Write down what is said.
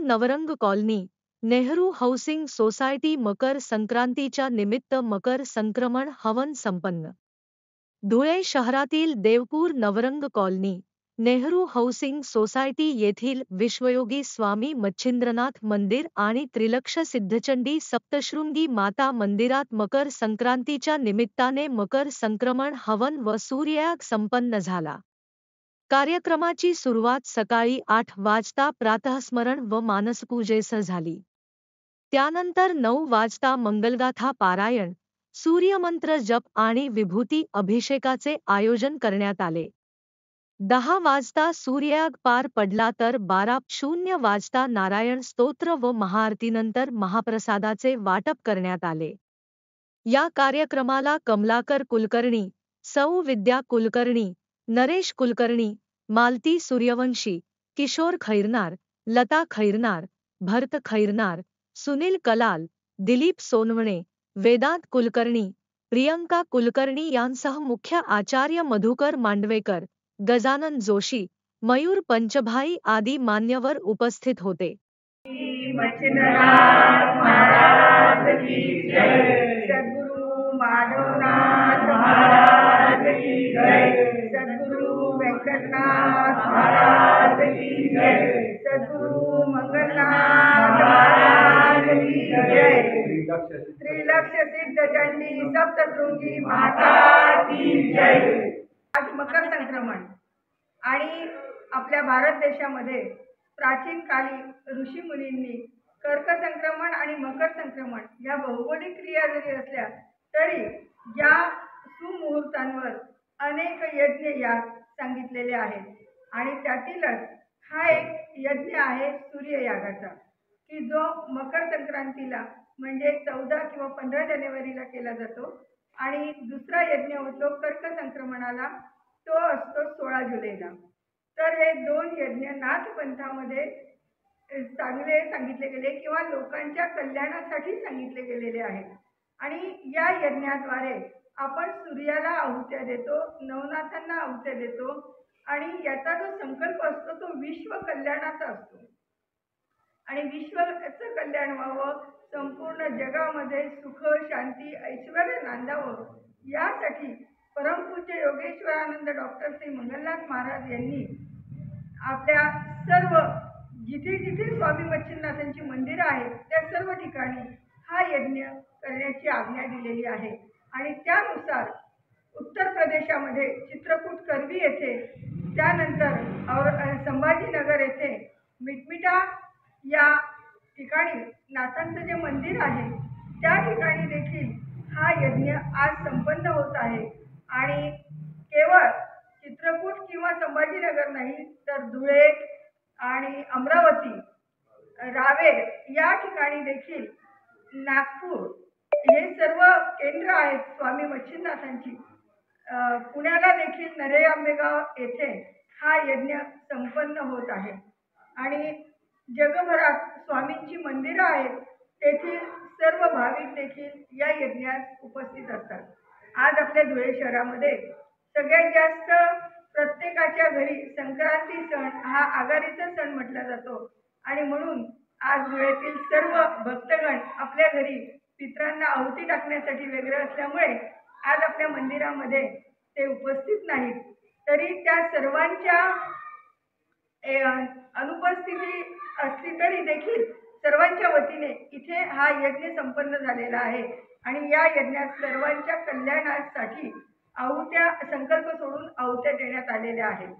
Navrang colony, Nehru housing society Makar संक्रांतीच्या निमित्त मकर संक्रमण हवन संपन्न। धुळे शहरातील Deopur Navrang colony, Nehru housing society येथील विश्वयोगी स्वामी मच्छिंद्रनाथ मंदिर आणि त्रिलक्ष सिद्धचंडी सप्तशृंगी माता मंदिरात मकर संक्रांतीच्या निमित्ताने मकर संक्रमण हवन व सूर्ययाग संपन्न झाला। कार्यक्रमाची सुरुवात सकाळी 8 वाजता प्रातःस्मरण व मानसपूजेसह झाली। त्यानंतर 9 वाजता मंगलगाथा पारायण, सूर्यमंत्र जप आणि विभूती अभिषेकाचे आयोजन करण्यात आले। 10 वाजता सूर्ययाग पार पडला तर 12:00 वाजता नारायण स्तोत्र व महाआरतीनंतर महाप्रसादाचे वाटप करण्यात आले। या कार्यक्रमाला कमलाकर कुलकर्णी, सौ विद्या कुलकर्णी, नरेश कुलकर्णी, मालती सूर्यवंशी, किशोर खैरनार, लता खैरनार, भरत खैरनार, सुनील कलाल, दिलीप सोनवणे, वेदांत कुलकर्णी, प्रियंका कुलकर्णी यांसह मुख्य आचार्य मधुकर मांडवेकर, गजानन जोशी, मयूर पंचभाई आदी मान्यवर उपस्थित होते। मच्छिंद्रनाथ महाराज की जय। सद्गुरु माधवनाथ महाराज की जय। सद्गुरु वेंकटनाथ महाराज की जय। सद्गुरु मंगलनाथ महाराज की जय। त्रिलक्ष सिद्धचंडी सप्तशृंगी माता की जय। आज मकर संक्रमण आणि आपल्या भारत देशामध्ये प्राचीन काली ऋषी मुनींनी कर्क संक्रमण आणि मकर संक्रमण या भौगोलिक क्रिया जरी असल्या तरी या सुमुहूर्तांवर अनेक यज्ञ याग सांगितलेले आहेत आणि त्यातीलच हा एक यज्ञ आहे सूर्ययागाचा, की जो मकर संक्रांतीला म्हणजे 14 किंवा 15 जानेवारीला केला जातो आणि दुसरा यज्ञ होतो कर्क संक्रमणाला, तो असतो 16 जुलैला। तर हे दोन यज्ञ नाथ पंथामध्ये चांगले सांगितले गेले किंवा लोकांच्या कल्याणासाठी सांगितले गेलेले आहेत आणि या यज्ञाद्वारे आपण सूर्याला आहुत्या देतो, नवनाथांना आहुत्या देतो आणि याचा जो संकल्प असतो तो विश्व कल्याणाचा असतो आणि विश्वाचं कल्याण व्हावं, संपूर्ण जगामध्ये सुख शांती ऐश्वर्य नांदावं यासाठी परमपूज्य योगेश्वरानंद डॉक्टर श्री मंगलनाथ महाराज यांनी आपल्या सर्व जिथे जिथे स्वामी मच्छिंद्रनाथांची मंदिरं आहेत त्या सर्व ठिकाणी हा यज्ञ करण्याची आज्ञा दिलेली आहे आणि त्यानुसार उत्तर प्रदेशामध्ये चित्रकूट करवी येथे, त्यानंतर संभाजीनगर येथे मिटमिटा या ठिकाणी नाथांचं जे मंदिर आहे त्या ठिकाणी देखील हा यज्ञ आज संपन्न होत आहे आणि केवळ चित्रकूट किंवा संभाजीनगर नाही तर धुळे आणि अमरावती, रावेर या ठिकाणी देखील, नागपूर हे सर्व केंद्र आहेत स्वामी मच्छिंद्रनाथांची, पुण्याला देखील नरे आंबेगाव येथे हा यज्ञ संपन्न होत आहे आणि जगभरात स्वामींची मंदिरं आहेत तेथील सर्व भाविक देखील या यज्ञात उपस्थित असतात। आज आपल्या धुळे शहरामध्ये सगळ्यात जास्त प्रत्येकाच्या घरी संक्रांती सण हा आघाडीचा सण म्हटला जातो आणि म्हणून आज धुळ्यातील सर्व भक्तगण आपल्या घरी पितरांना आहुती टाकण्यासाठी वेगळे असल्यामुळे आज आपल्या मंदिरामध्ये ते उपस्थित नाहीत, तरी त्या सर्वांच्या अनुपस्थिती असली तरी देखील सर्वांच्या वतीने इथे हा यज्ञ संपन्न झालेला आहे आणि या यज्ञात सर्वांच्या कल्याणासाठी आहुत्या संकल्प सोडून आहुत्या देण्यात आलेल्या आहेत।